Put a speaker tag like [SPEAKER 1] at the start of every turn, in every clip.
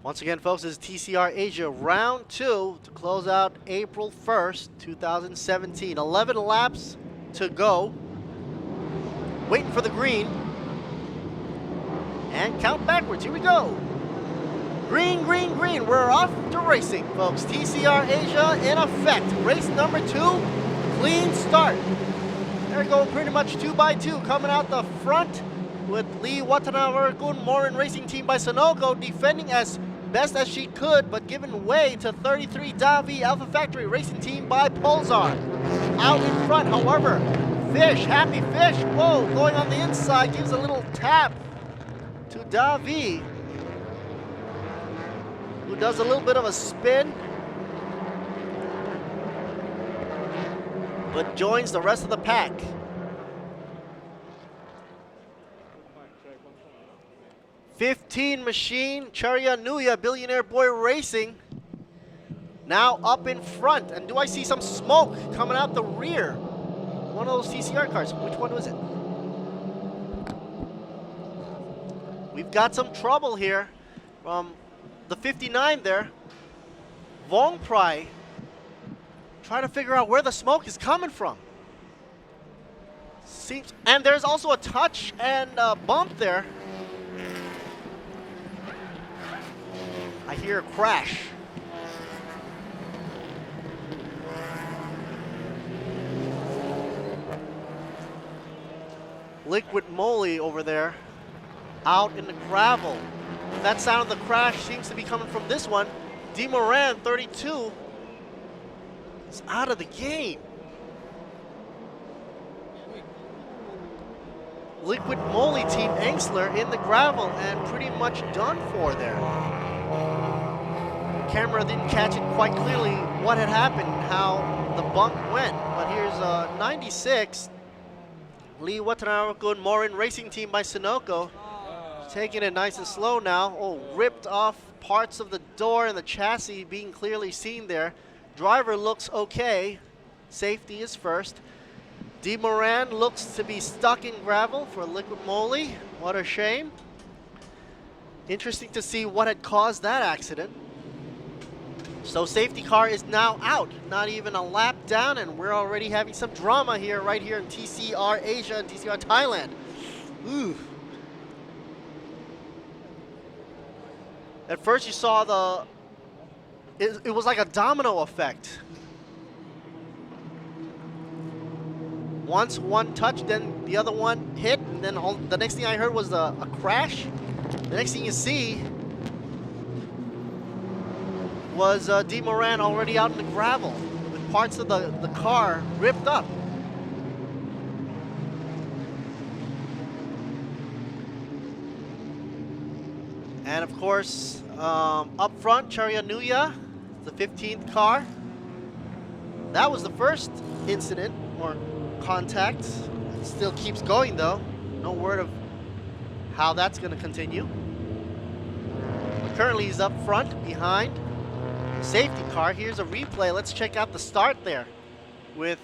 [SPEAKER 1] Once again, folks, this is TCR Asia Round 2 to close out April 1st, 2017. 11 laps to go. Waiting for the green. And count backwards. Here we go. Green, green, green. We're off to racing, folks. TCR Asia in effect. Race number 2, clean start. They're going pretty much 2 by 2, coming out the front with Lee Watanabe Morin Racing Team by Sunoco defending as best as she could, but giving way to 33 Davi Alpha Factory Racing Team by Pulsar. Out in front, however, Fish, Happy Fish, whoa, going on the inside, gives a little tap to Davi, who does a little bit of a spin, but joins the rest of the pack. '15 Machine, Charya Nuya, Billionaire Boy Racing, now up in front. And do I see some smoke coming out the rear? One of those TCR cars. Which one was it? We've got some trouble here from the 59 there. Vong Prai trying to figure out where the smoke is coming from. Seems, and there's also a touch and a bump there. I hear a crash. Liquid Moly over there, out in the gravel. That sound of the crash seems to be coming from this one. D. Moran, 32, is out of the game. Liquid Moly Team Angsler in the gravel and pretty much done for there. Camera didn't catch it quite clearly what had happened, how the bump went. But here's 96, Lee Watanabe Morin Racing Team by Sunoco. Taking it nice and slow now. Oh, ripped off parts of the door and the chassis being clearly seen there. Driver looks okay. Safety is first. D. Moran looks to be stuck in gravel for Liquid Moly. What a shame. Interesting to see what had caused that accident. So safety car is now out, not even a lap down, and we're already having some drama here, right here in TCR Asia and TCR Thailand. Ooh. At first you saw it was like a domino effect. Once one touched, then the other one hit, and then the next thing I heard was a crash. The next thing you see was D. Moran already out in the gravel with parts of the car ripped up. And of course, up front, Charya Nuya, the 15th car. That was the first incident or contact. It still keeps going though. No word of how that's going to continue. Currently he's up front, behind the safety car. Here's a replay. Let's check out the start there with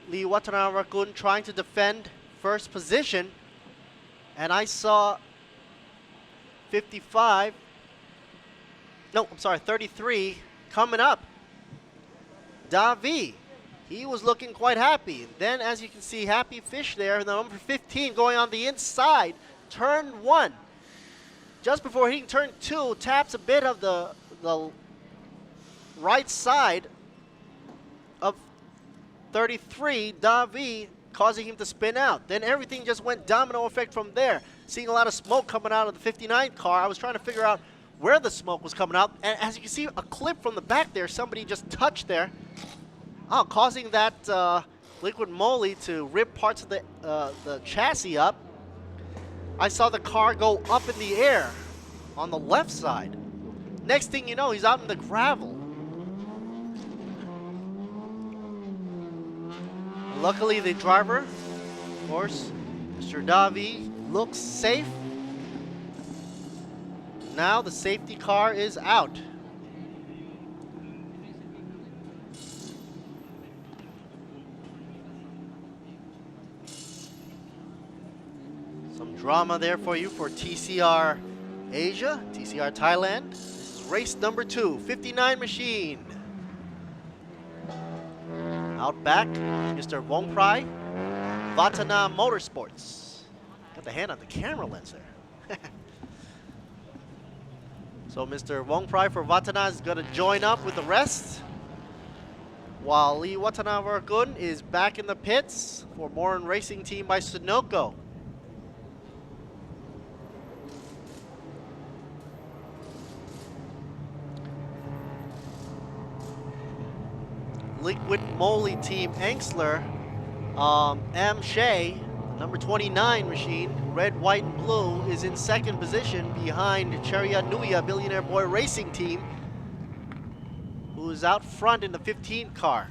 [SPEAKER 1] Lee Watanabe trying to defend first position. And I saw 55, no, I'm sorry, 33 coming up. Davi, he was looking quite happy. Then, as you can see, Happy Fish there, the number 15 going on the inside, turn 1. Just before hitting turn 2, taps a bit of the right side of 33, Davi, causing him to spin out. Then everything just went domino effect from there. Seeing a lot of smoke coming out of the 59 car. I was trying to figure out where the smoke was coming out. And as you can see, a clip from the back there, somebody just touched there. Oh, causing that Liquid Moly to rip parts of the chassis up. I saw the car go up in the air on the left side. Next thing you know, he's out in the gravel. Luckily, the driver, of course, Mr. Davi, looks safe. Now the safety car is out. Some drama there for you for TCR Asia, TCR Thailand. This is race number 2, 59 machine. Out back, Mr. Wong Prai, Vatana Motorsports. Got the hand on the camera lens there. So Mr. Wong Prai for Vatana is going to join up with the rest, while Lee Watanabe is back in the pits for Morin Racing Team by Sunoco. Liquid Moly Team Angsler, M. Shea, number 29 machine, red, white, and blue, is in second position behind Charia Nuya Billionaire Boy Racing Team, who is out front in the 15 car,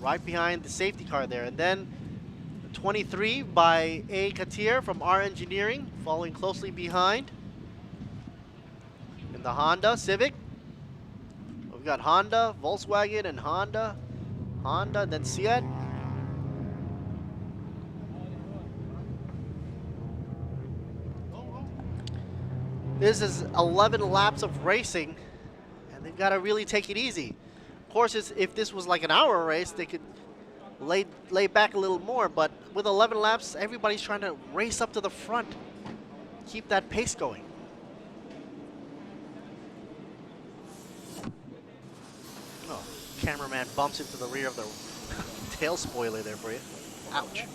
[SPEAKER 1] right behind the safety car there. And then 23 by A. Katir from R Engineering, following closely behind. In the Honda Civic, we've got Honda, Volkswagen, and Honda, then Seat. This is 11 laps of racing, and they've got to really take it easy. Of course, if this was like an hour race, they could lay back a little more, but with 11 laps, everybody's trying to race up to the front, keep that pace going. Oh, cameraman bumps into the rear of the tail spoiler there for you. Ouch.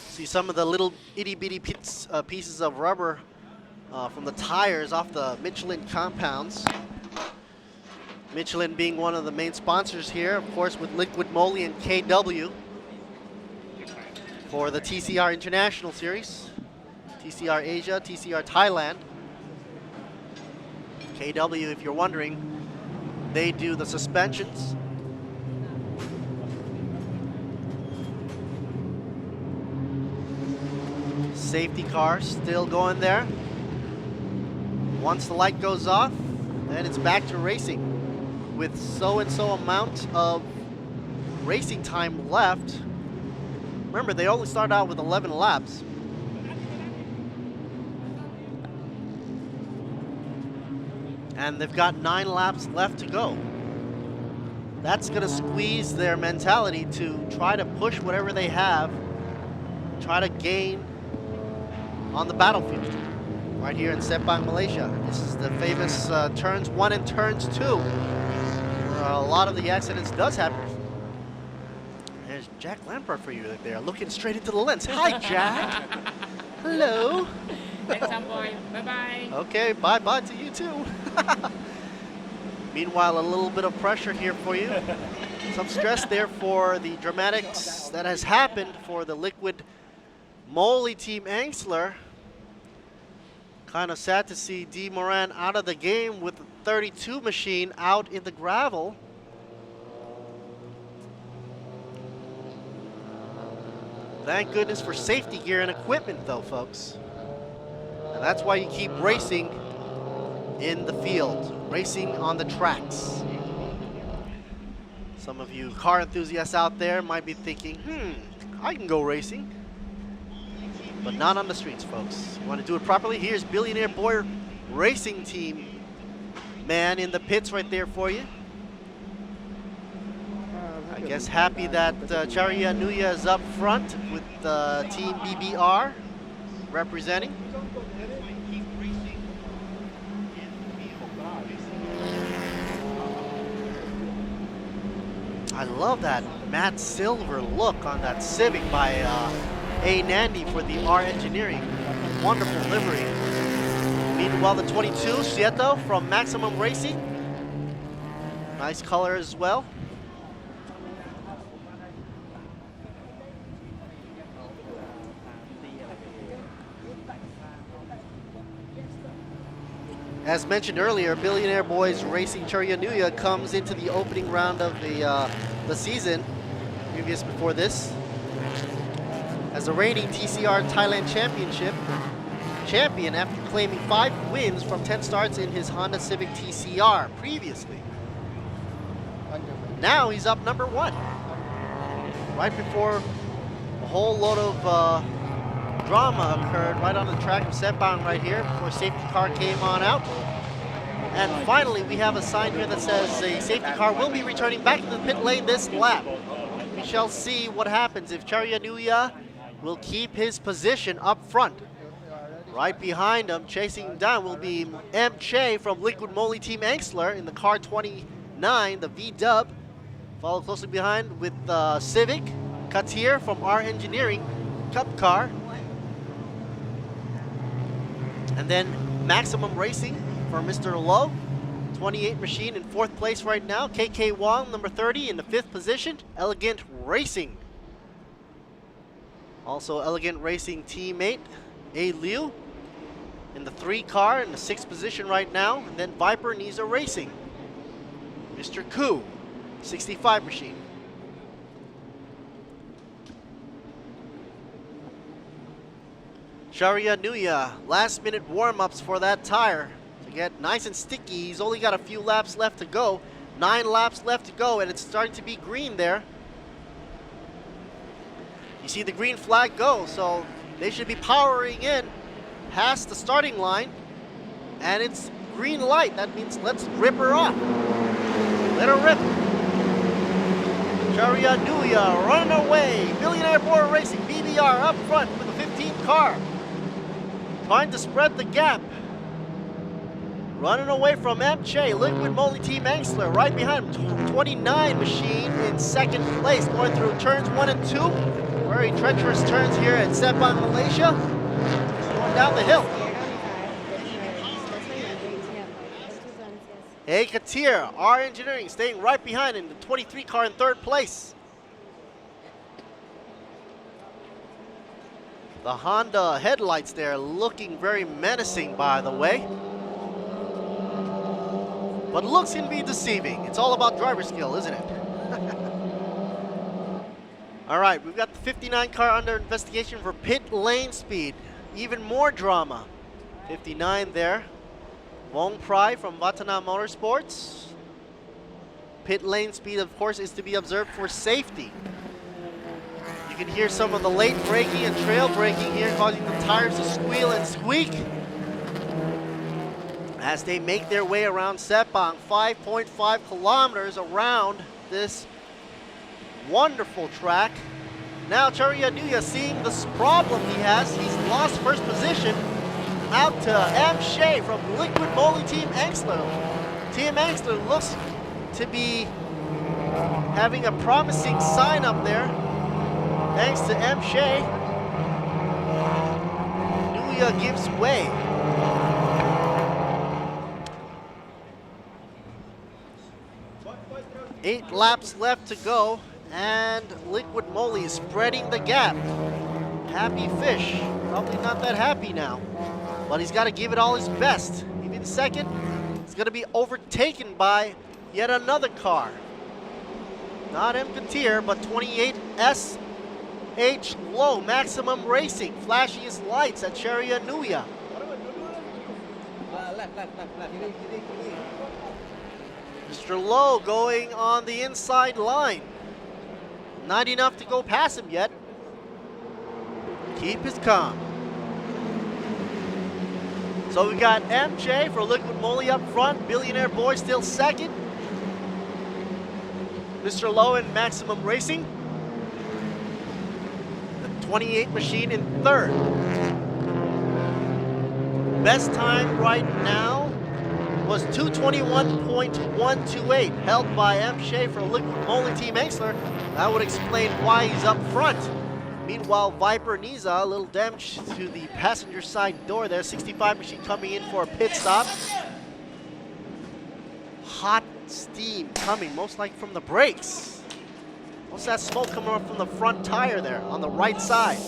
[SPEAKER 1] See some of the little itty-bitty pieces of rubber from the tires off the Michelin compounds. Michelin being one of the main sponsors here, of course, with Liquid Moly and KW for the TCR International Series, TCR Asia, TCR Thailand. KW, if you're wondering, they do the suspensions. Safety car still going there. Once the light goes off, then it's back to racing with so-and-so amount of racing time left. Remember, they only started out with 11 laps. And they've got 9 laps left to go. That's going to squeeze their mentality to try to push whatever they have, try to gain on the battlefield right here in Sepang, Malaysia. This is the famous turns 1 and turns 2, where a lot of the accidents does happen. There's Jack Lampard for you there, looking straight into the lens. Hi, Jack. Hello.
[SPEAKER 2] Thanks, boy. Bye-bye.
[SPEAKER 1] Okay, bye-bye to you too. Meanwhile, a little bit of pressure here for you. Some stress there for the dramatics that has happened for the Liquid Moly Team Angsler. Kind of sad to see D. Moran out of the game with the 32 machine out in the gravel. Thank goodness for safety gear and equipment though, folks. And that's why you keep racing in the field, racing on the tracks. Some of you car enthusiasts out there might be thinking, I can go racing. But not on the streets, folks. You want to do it properly? Here's Billionaire Boy Racing Team man in the pits right there for you. I guess happy that Charia Nuya is up front with Team BBR representing. I love that matte silver look on that Civic by A. Nandi for the R Engineering. Wonderful livery. Meanwhile, the 22 Sieto from Maximum Racing. Nice color as well. As mentioned earlier, Billionaire Boys Racing Charia Nuya comes into the opening round of the season, previous before this, as a reigning TCR Thailand Championship champion after claiming 5 wins from 10 starts in his Honda Civic TCR previously. Now he's up number 1, right before a whole load of drama occurred right on the track of Sepang right here before safety car came on out. And finally, we have a sign here that says a safety car will be returning back to the pit lane this lap. We shall see what happens if Charianuya will keep his position up front. Right behind him, chasing him down, will be M. Che from Liquid Moly Team Angstler in the car 29, the V-Dub. Followed closely behind with Civic, Katir from R Engineering Cup car. And then Maximum Racing for Mr. Low, 28 machine in 4th place right now. KK Wong, number 30, in the 5th position. Elegant Racing. Also Elegant Racing teammate, A. Liu, in the 3 car in the 6th position right now. And then Viper Niza Racing, Mr. Koo, 65 machine. Charianuya, last minute warm-ups for that tire to get nice and sticky. He's only got a few laps left to go. 9 laps left to go, and it's starting to be green there. You see the green flag go, so they should be powering in past the starting line, and it's green light. That means let's rip her off. Let her rip. Charianuya running away. Billionaire Boy Racing, BBR up front with the 15th car. Trying to spread the gap. Running away from M. Che, Liquid Moly Team Angstler. Right behind him, 29 machine in 2nd place. Going through turns 1 and 2. Very treacherous turns here at Sepang, Malaysia. Going down the hill. Hey, Katir, R Engineering staying right behind in the 23 car in 3rd place. The Honda headlights there looking very menacing, by the way. But looks can be deceiving. It's all about driver skill, isn't it? All right, we've got the 59 car under investigation for pit lane speed. Even more drama. 59 there. Wong Prai from Vatana Motorsports. Pit lane speed, of course, is to be observed for safety. You can hear some of the late braking and trail braking here, causing the tires to squeal and squeak as they make their way around Sepang. 5.5 kilometers around this wonderful track. Now Charianuya, seeing this problem he has, he's lost 1st position out to M. Shea from Liquid Moly Team Angstler. Team Angstler looks to be having a promising sign up there. Thanks to M. Shea, Nuya gives way. Eight laps left to go, and Liquid Moly is spreading the gap. Happy Fish, probably not that happy now, but he's got to give it all his best. Even 2nd, he's going to be overtaken by yet another car. Not M. Katir, but 28 S.H. Low, Maximum Racing, flashing his lights at Charianuya. Mr. Low going on the inside line. Not enough to go past him yet. Keep his calm. So we got MJ for Liquid Moly up front. Billionaire Boy still 2nd. Mr. Low in Maximum Racing. 28 machine in 3rd. Best time right now was 2:21.128, held by M. Shea for Liquid Moly Team Angstler. That would explain why he's up front. Meanwhile, Viper Niza, a little damage to the passenger side door there. 65 machine coming in for a pit stop. Hot steam coming, most likely from the brakes. What's that smoke coming up from the front tire there on the right side?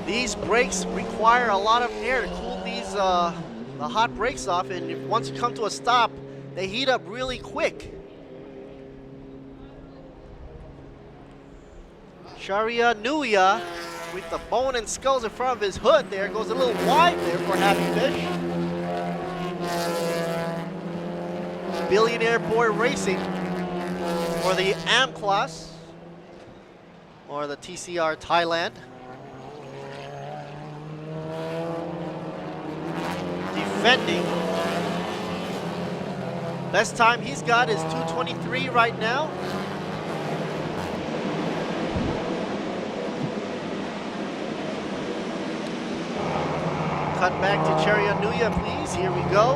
[SPEAKER 1] These brakes require a lot of air to cool these the hot brakes off, and once you come to a stop, they heat up really quick. Charianuya with the bone and skulls in front of his hood there, goes a little wide there for Happy Fish. Billionaire Boy Racing for the AM class. or the TCR Thailand. Defending. Best time he's got is 2:23 right now. Cut back to Cherianuya, please. Here we go.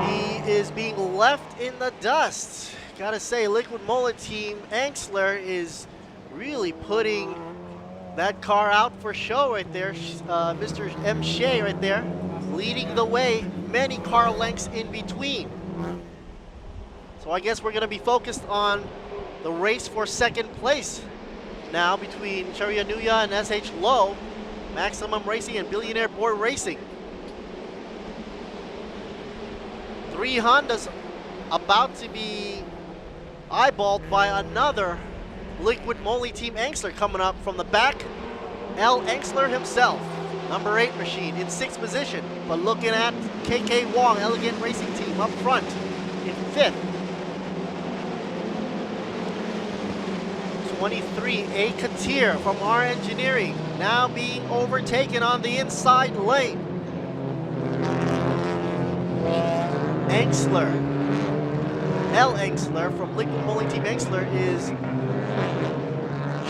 [SPEAKER 1] He is being left in the dust. Gotta say, Liquid Mullet Team Angsler is really putting that car out for show right there. Mr. M. Shea right there, leading the way, many car lengths in between. So I guess we're gonna be focused on the race for second place now between Cherianuya and SH Low, Maximum Racing and Billionaire Board Racing. 3 Hondas about to be eyeballed by another Liquid Moly Team Angsler coming up from the back. L. Angsler himself, number 8 machine in 6th position. But looking at KK Wong, Elegant Racing Team up front in 5th. 23, A. Katir from R Engineering, now being overtaken on the inside lane. Angsler, L. Angsler from Liquid Moly Team Angsler is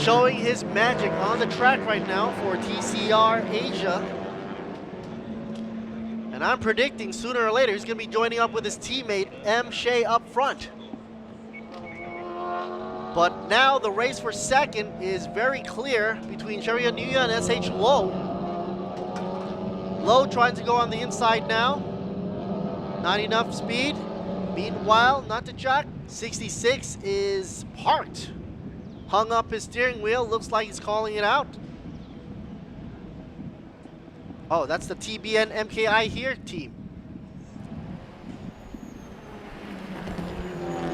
[SPEAKER 1] showing his magic on the track right now for TCR Asia. And I'm predicting sooner or later he's going to be joining up with his teammate M. Shea up front. But now the race for second is very clear between Cherianuya and SH Low. Low trying to go on the inside now. Not enough speed. Meanwhile, not to jack, 66 is parked. Hung up his steering wheel, looks like he's calling it out. Oh, that's the TBN MKI here team.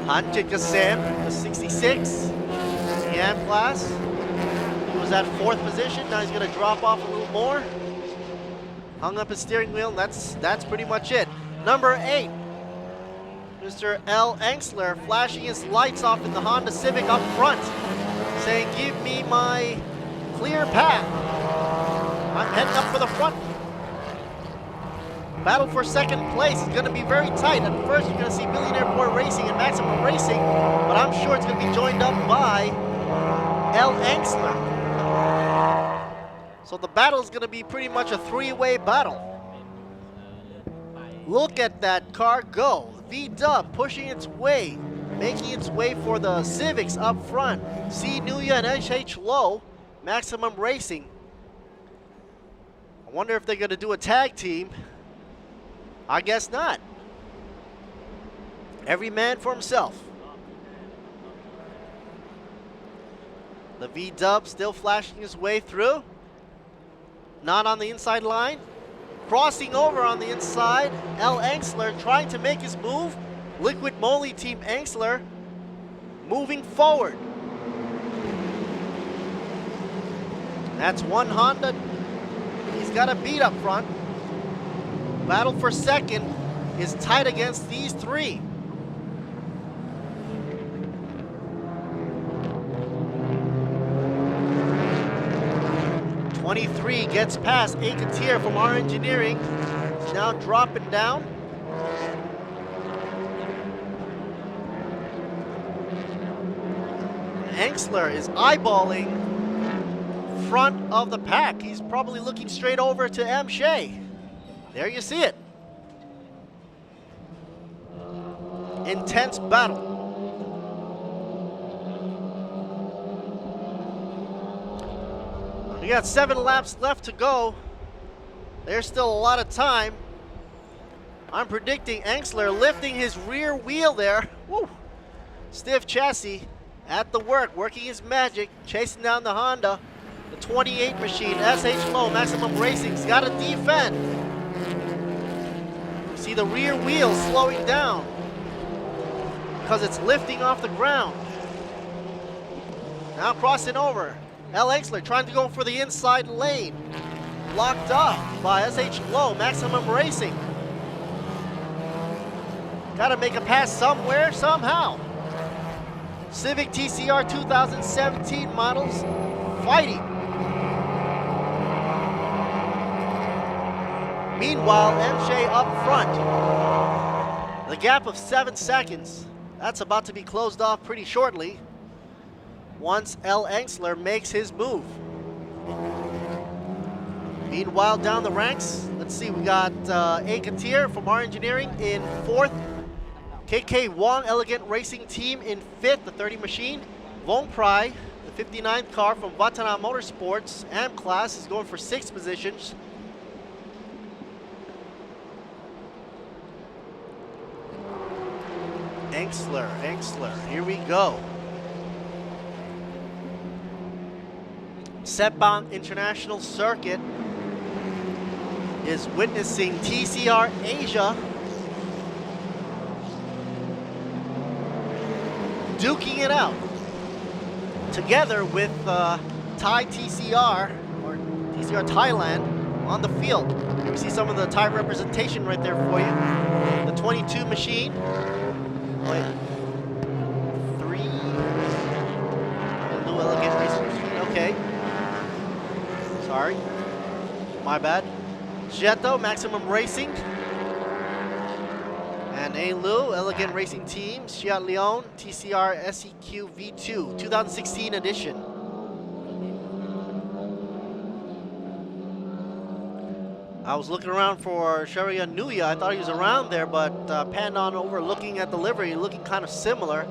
[SPEAKER 1] Hanjit Kasem, the 66, AM class. He was at 4th position, now he's gonna drop off a little more. Hung up his steering wheel, that's pretty much it. Number 8, Mr. L. Angsler flashing his lights off in the Honda Civic up front, saying, give me my clear path. I'm heading up for the front. Battle for second place is going to be very tight. At first, you're going to see Billionaire Board Racing and Maximum Racing, but I'm sure it's going to be joined up by L. Angsler. So the battle is going to be pretty much a 3-way battle. Look at that car go. V-Dub pushing its way, making its way for the Civics up front. C. Nuya and SH Low, Maximum Racing. I wonder if they're going to do a tag team. I guess not. Every man for himself. The V-Dub still flashing his way through. Not on the inside line. Crossing over on the inside. L. Angsler trying to make his move. Liquid Moly Team Angsler moving forward. That's one Honda he's got to beat up front. Battle for second is tight against these 3. '23 gets past A. Katir from R Engineering. He's now dropping down. Angsler is eyeballing front of the pack. He's probably looking straight over to M. Shea. There you see it. Intense battle. We got 7 laps left to go. There's still a lot of time. I'm predicting Angsler lifting his rear wheel there. Woo. Stiff chassis at the work, working his magic, chasing down the Honda. The 28 machine, SH Low, Maximum Racing's got to defend. See the rear wheel slowing down because it's lifting off the ground. Now crossing over. L. Angsler trying to go for the inside lane. Blocked off by SH Low, Maximum Racing. Got to make a pass somewhere, somehow. Civic TCR 2017 models fighting. Meanwhile, MJ up front. The gap of 7 seconds. That's about to be closed off pretty shortly once L. Engsler makes his move. Meanwhile, down the ranks, let's see, we got A. Katir from R Engineering in 4th. KK Wong Elegant Racing Team in 5th, the 30 machine. Vong Prai, the 59th car from Vatana Motorsports, AM class, is going for 6th positions. Engsler, here we go. Sepang International Circuit is witnessing TCR Asia duking it out together with Thai TCR, or TCR Thailand, on the field. Here we see some of the Thai representation right there for you. The 22 machine. Wait. 3. Blue Elegant Racing Machine. Okay. Sorry. My bad. Jetto, Maximum Racing. And A. Lu, Elegant Racing Team. Chiat Leon, TCR SEQ V2, 2016 edition. I was looking around for Sharia Nuya. I thought he was around there, but panned on over looking at the livery, looking kind of similar.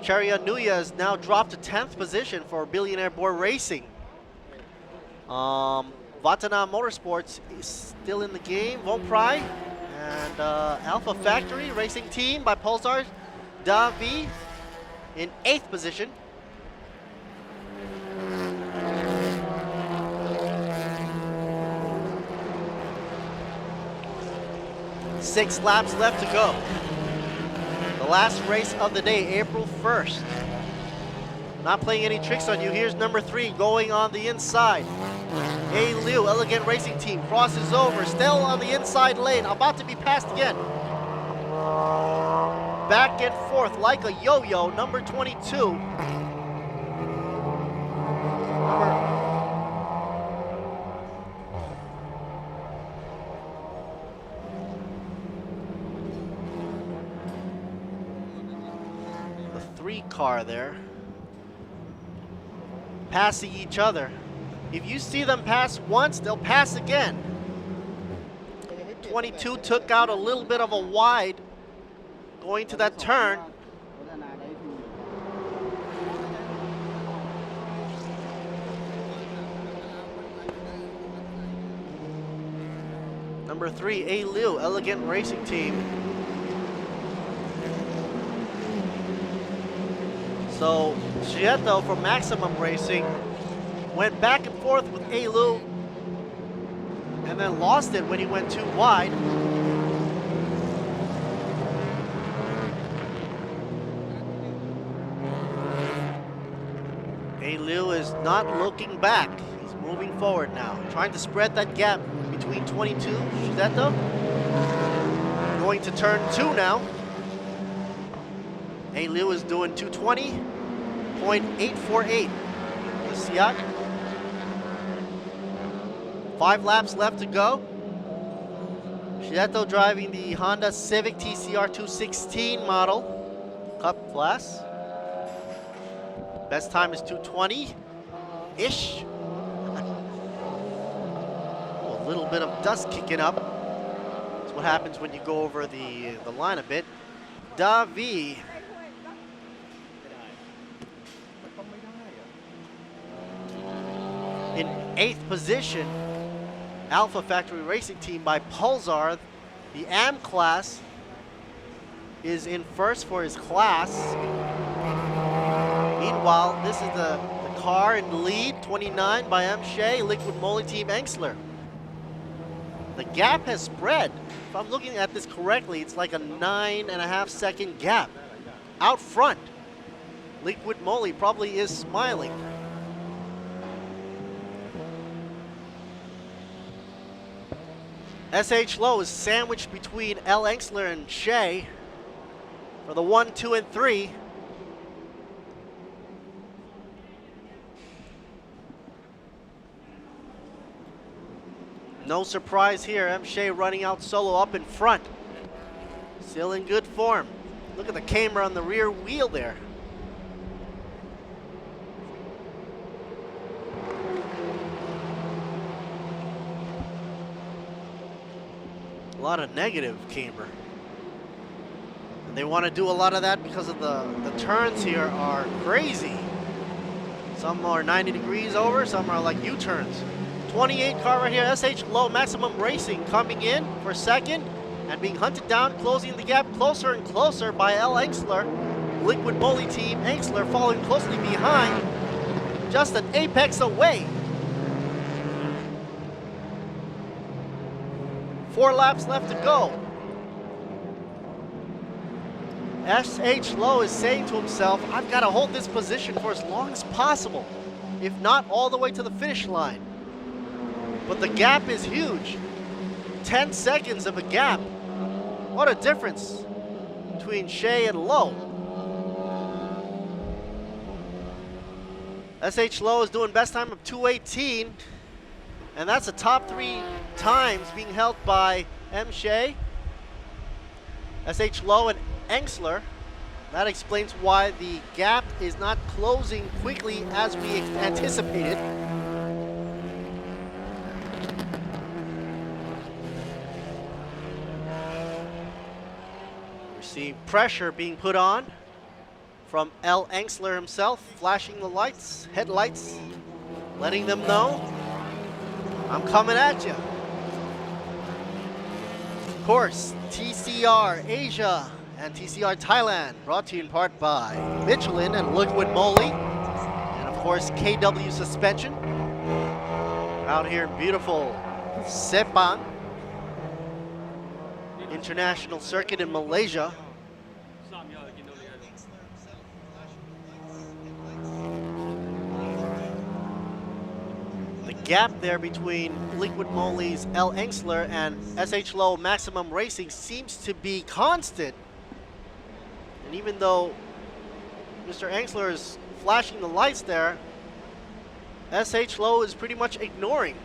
[SPEAKER 1] Sharia Nuya has now dropped to 10th position for Billionaire Board Racing. Vatana Motorsports is still in the game. Vong Prai and Alpha Factory Racing Team by Pulsar Davi in 8th position. Six laps left to go. The last race of the day, April 1st. Not playing any tricks on you. Here's number 3 going on the inside. A. Liu, Elegant Racing Team, crosses over, still on the inside lane, about to be passed again. Back and forth like a yo-yo, number 22. The 3 car there. Passing each other. If you see them pass once, they'll pass again. 22 took out a little bit of a wide going to that turn. Number 3, A. Liu, Elegant Racing Team. So, Chietto from Maximum Racing went back and forth with A. Liu and then lost it when he went too wide. A. Liu is not looking back. He's moving forward now, trying to spread that gap between 22. Chietto going to turn 2 now. A. Liu is doing 220.848. The Siak. 5 laps left to go. Chietto driving the Honda Civic TCR 216 model Cup class. Best time is 220-ish. A little bit of dust kicking up. That's what happens when you go over the line a bit. Davi. In 8th position, Alpha Factory Racing Team by Pulsar. The AM class is in 1st for his class. Meanwhile, this is the car in the lead, 29 by M. Shea, Liquid Moly Team Engsler. The gap has spread. If I'm looking at this correctly, it's like a 9.5 second gap. Out front, Liquid Moly probably is smiling. S.H. Lowe is sandwiched between L. Engsler and Shea for the 1, 2, and 3. No surprise here. M. Shea running out solo up in front. Still in good form. Look at the camera on the rear wheel there. A lot of negative camber. And they want to do a lot of that because of the turns here are crazy. Some are 90 degrees over, some are like U-turns. 28 car right here, SH Low Maximum Racing coming in for second and being hunted down, closing the gap closer and closer by L. Engsler. Liquid Moly team, Engsler following closely behind, just an apex away. 4 laps left to go. SH Low is saying to himself, I've got to hold this position for as long as possible, if not all the way to the finish line. But the gap is huge. 10 seconds of a gap. What a difference between Shea and Low. SH Low is doing best time of 2:18, and that's the top 3 times being held by M. Shea, SH Low, and Engsler. That explains why the gap is not closing quickly as we anticipated. We're seeing pressure being put on from L. Engsler himself, flashing the lights, headlights, letting them know, I'm coming at you. Of course, TCR Asia and TCR Thailand, brought to you in part by Michelin and Liquid Moly, and of course KW Suspension. Out here in beautiful Sepang International Circuit in Malaysia. The gap there between Liquid Moly's L. Engsler and SH Low Maximum Racing seems to be constant. And even though Mr. Engsler is flashing the lights there, SH Low is pretty much ignoring,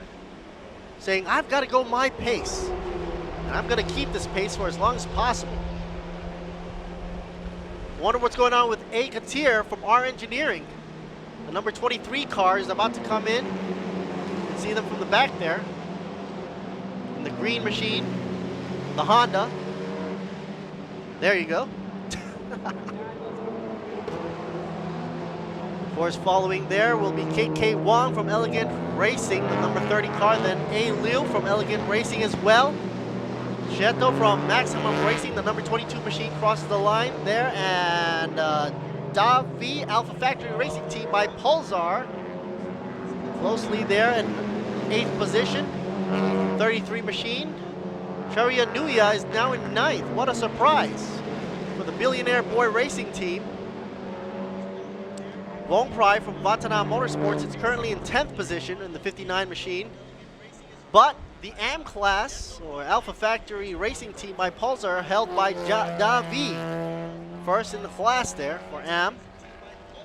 [SPEAKER 1] saying, I've got to go my pace, and I'm going to keep this pace for as long as possible. Wonder what's going on with A. Katir from R Engineering. The number 23 car is about to come in. You can see them from the back there. In the green machine, the Honda. There you go. Of course, following there will be KK Wong from Elegant Racing, the number 30 car, then A. Liu from Elegant Racing as well. Sheto from Maximum Racing, the number 22 machine, crosses the line there, and Davi Alpha Factory Racing Team by Pulsar, closely there in 8th position, 33 machine. Sharia Nuya is now in 9th. What a surprise for the Billionaire Boy Racing Team. Wong Prai from Vatana Motorsports is currently in 10th position in the 59 machine. But the AM class, or Alpha Factory Racing Team by Pulsar, held by Davi. First in the class there for AM.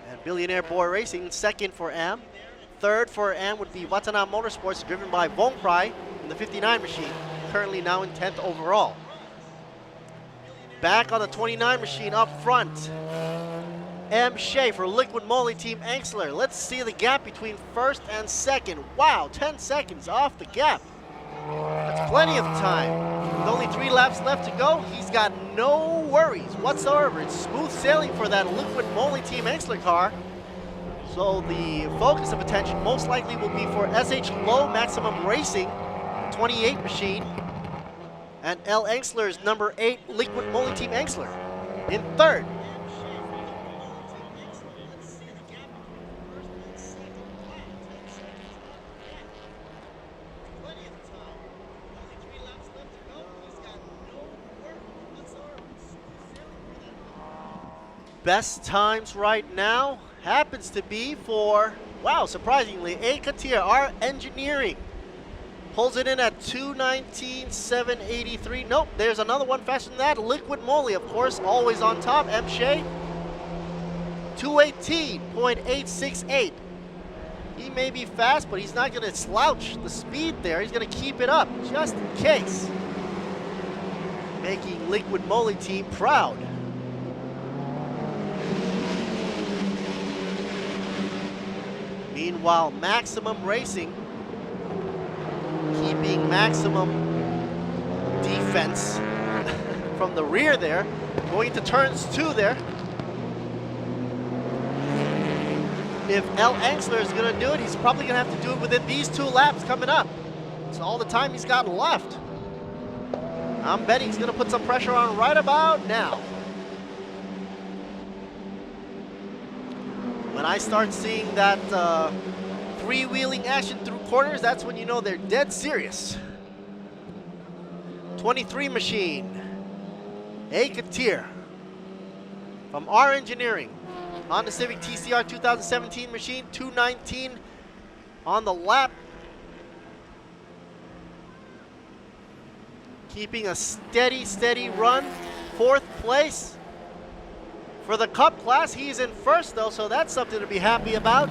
[SPEAKER 1] And Billionaire Boy Racing, second for AM. Third for AM would be Vatana Motorsports, driven by Wong Prai in the 59 machine, currently now in 10th overall. Back on the 29 machine up front, M. Shea for Liquid Moly Team Engsler. Let's see the gap between first and second. Wow, 10 seconds off the gap. That's plenty of time. With only 3 laps left to go, he's got no worries whatsoever. It's smooth sailing for that Liquid Moly Team Engsler car. So the focus of attention most likely will be for SH Low Maximum Racing, 28 machine, and L. Engsler's number 8 Liquid Moly Team Engsler in third. Best times right now happens to be for, wow, surprisingly, A. Katir, R Engineering. Pulls it in at 2:19.783. Nope, there's another one faster than that. Liquid Moly, of course, always on top. M. Shea, 2:18.868. He He may be fast, but he's not going to slouch the speed there. He's going to keep it up just in case. Making Liquid Moly team proud. Meanwhile, Maximum Racing keeping maximum defense from the rear there. Going to turns 2 there. If L. Angsler is going to do it, he's probably going to have to do it within these 2 laps coming up. It's all the time he's got left. I'm betting he's going to put some pressure on right about now. When I start seeing that freewheeling action through corners, that's when you know they're dead serious. 23 machine. Katir from R Engineering. Honda Civic TCR 2017 machine, 219 on the lap. Keeping a steady run. 4th place. For the Cup class, he's in first though, so that's something to be happy about.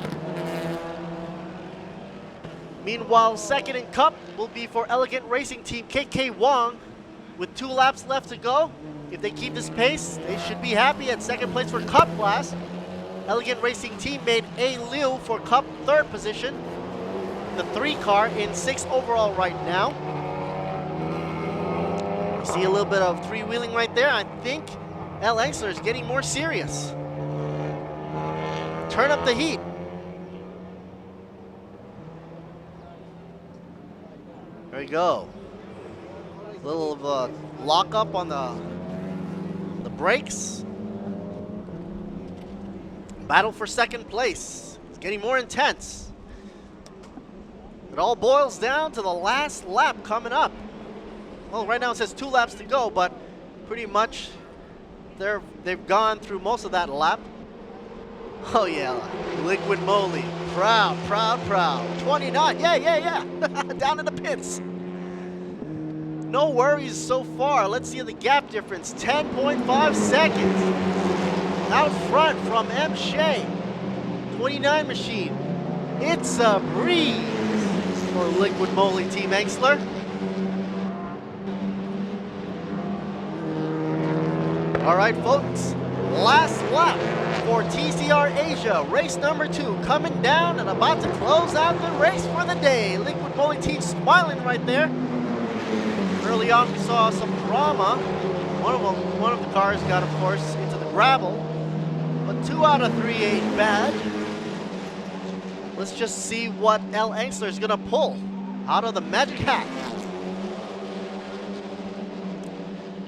[SPEAKER 1] Meanwhile, 2nd in Cup will be for Elegant Racing Team KK Wong with 2 laps left to go. If they keep this pace, they should be happy at 2nd place for Cup class. Elegant Racing Team made A. Liu for Cup 3rd position. The 3 car in 6th overall right now. You see a little bit of freewheeling right there. I think L. Angsler is getting more serious. Turn up the heat. There you go. A little of a lock up on the brakes. Battle for 2nd place. It's getting more intense. It all boils down to the last lap coming up. Well, right now it says 2 laps to go, but pretty much they've gone through most of that lap. Oh yeah, Liquid Moly, proud. 29, yeah. Down in the pits. No worries so far. Let's see the gap difference, 10.5 seconds. Out front from M. Shea, 29 machine. It's a breeze for Liquid Moly Team Angsler. All right, folks, last lap for TCR Asia, race number 2, coming down and about to close out the race for the day. Liquid Moly Team smiling right there. Early on, we saw some drama. One of the cars got, of course, into the gravel, but 2 out of 3 ain't bad. Let's just see what L. Angsler is gonna pull out of the magic hat.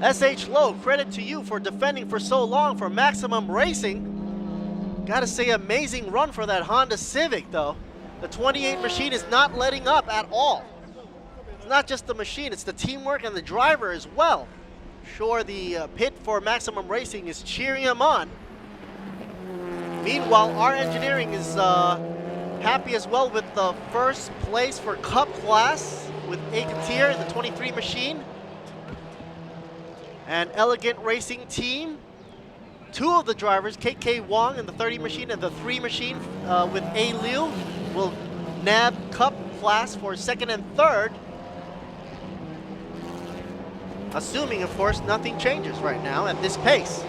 [SPEAKER 1] SH Low, credit to you for defending for so long for Maximum Racing. Gotta say, amazing run for that Honda Civic though. The 28 machine is not letting up at all. It's not just the machine, it's the teamwork and the driver as well. Sure, the pit for Maximum Racing is cheering him on. Meanwhile, R Engineering is happy as well with the 1st place for Cup class with Katir, the 23 machine. And Elegant Racing Team, 2 of the drivers, KK Wong in the 30 machine and the 3 machine with A. Liu, will nab Cup class for 2nd and 3rd. Assuming, of course, nothing changes right now at this pace.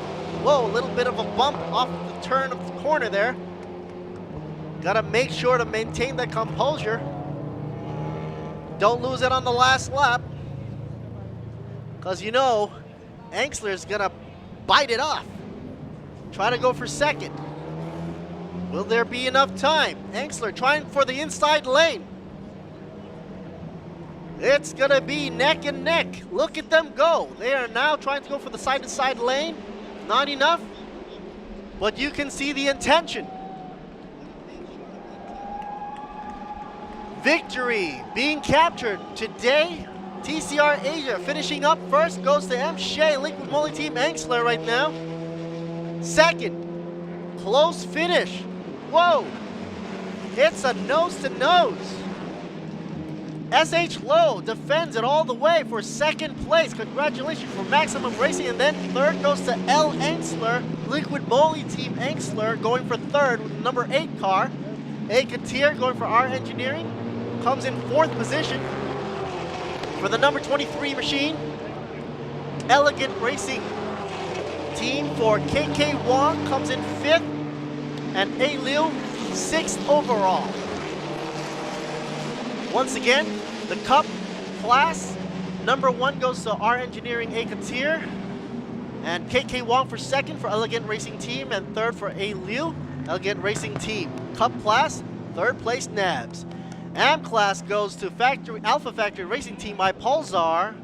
[SPEAKER 1] Whoa, a little bit of a bump off the turn of the corner there. Gotta make sure to maintain that composure. Don't lose it on the last lap. Because you know, Angsler's gonna bite it off. Try to go for 2nd. Will there be enough time? Angsler trying for the inside lane. It's gonna be neck and neck. Look at them go. They are now trying to go for the side-to-side lane. Not enough, but you can see the intention. Victory being captured today. TCR Asia finishing up first goes to M. Shea, Liquid Moly Team Angsler right now. 2nd, close finish. Whoa, it's a nose-to-nose. SH Low defends it all the way for 2nd place. Congratulations for Maximum Racing. And then 3rd goes to L. Angsler, Liquid Moly Team Angsler going for 3rd with the number 8 car. Katir going for our engineering comes in 4th position. For the number 23 machine, Elegant Racing Team for KK Wong comes in 5th, and A Liu 6th overall. Once again, the Cup class, number 1 goes to our engineering Katir, and KK Wong for 2nd for Elegant Racing Team, and 3rd for A Liu, Elegant Racing Team. Cup class, 3rd place Nabs. AM class goes to Alpha Factory Racing Team by Pulsar,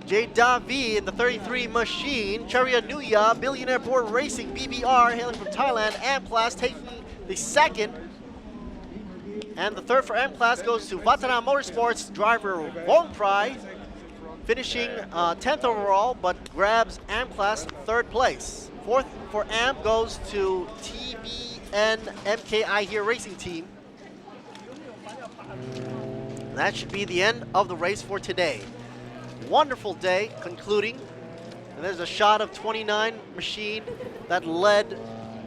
[SPEAKER 1] J. Davi in the 33 machine, Charia Nuya, Billionaire Board Racing, BBR, hailing from Thailand. AM class taking the 2nd. And the 3rd for AM class goes to Vatana Motorsports driver Wong Prai, finishing 10th overall, but grabs AM class 3rd place. 4th for AM goes to TBN MKI here Racing Team. That should be the end of the race for today. Wonderful day concluding. And there's a shot of 29 machine that led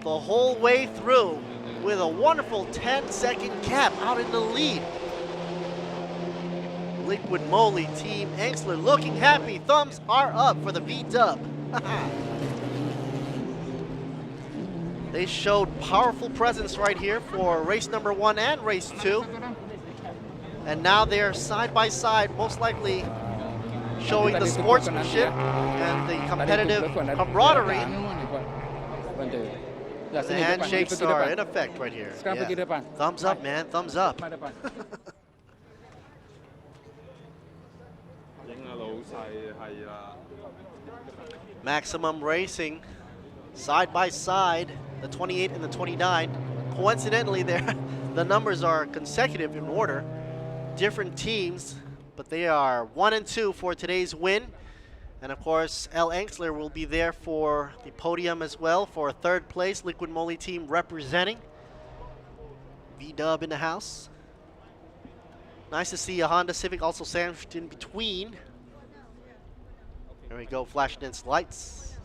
[SPEAKER 1] the whole way through with a wonderful 10-second gap out in the lead. Liquid Moly Team Angsler looking happy. Thumbs are up for the V-dub. They showed powerful presence right here for race number 1 and race 2. And now they're side by side, most likely showing the sportsmanship and the competitive camaraderie. The handshakes are in effect right here. Yeah. Thumbs up, man, thumbs up. Maximum Racing, side by side, the 28 and the 29. Coincidentally, the numbers are consecutive in order. Different teams, but they are 1 and 2 for today's win. And of course, L. Angsler will be there for the podium as well for a 3rd place. Liquid Moly Team representing. V-dub in the house. Nice to see a Honda Civic also sandwiched in between. There we go, flashing its lights.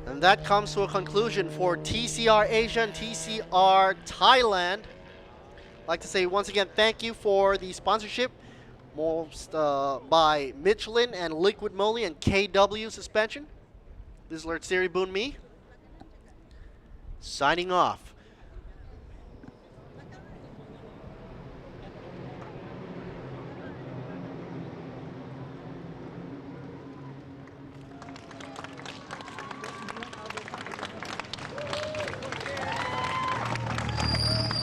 [SPEAKER 1] And that comes to a conclusion for TCR Asia and TCR Thailand. I'd like to say once again thank you for the sponsorship, most by Michelin and Liquid Moly and KW Suspension. This is Lert Siri Boon Me, signing off.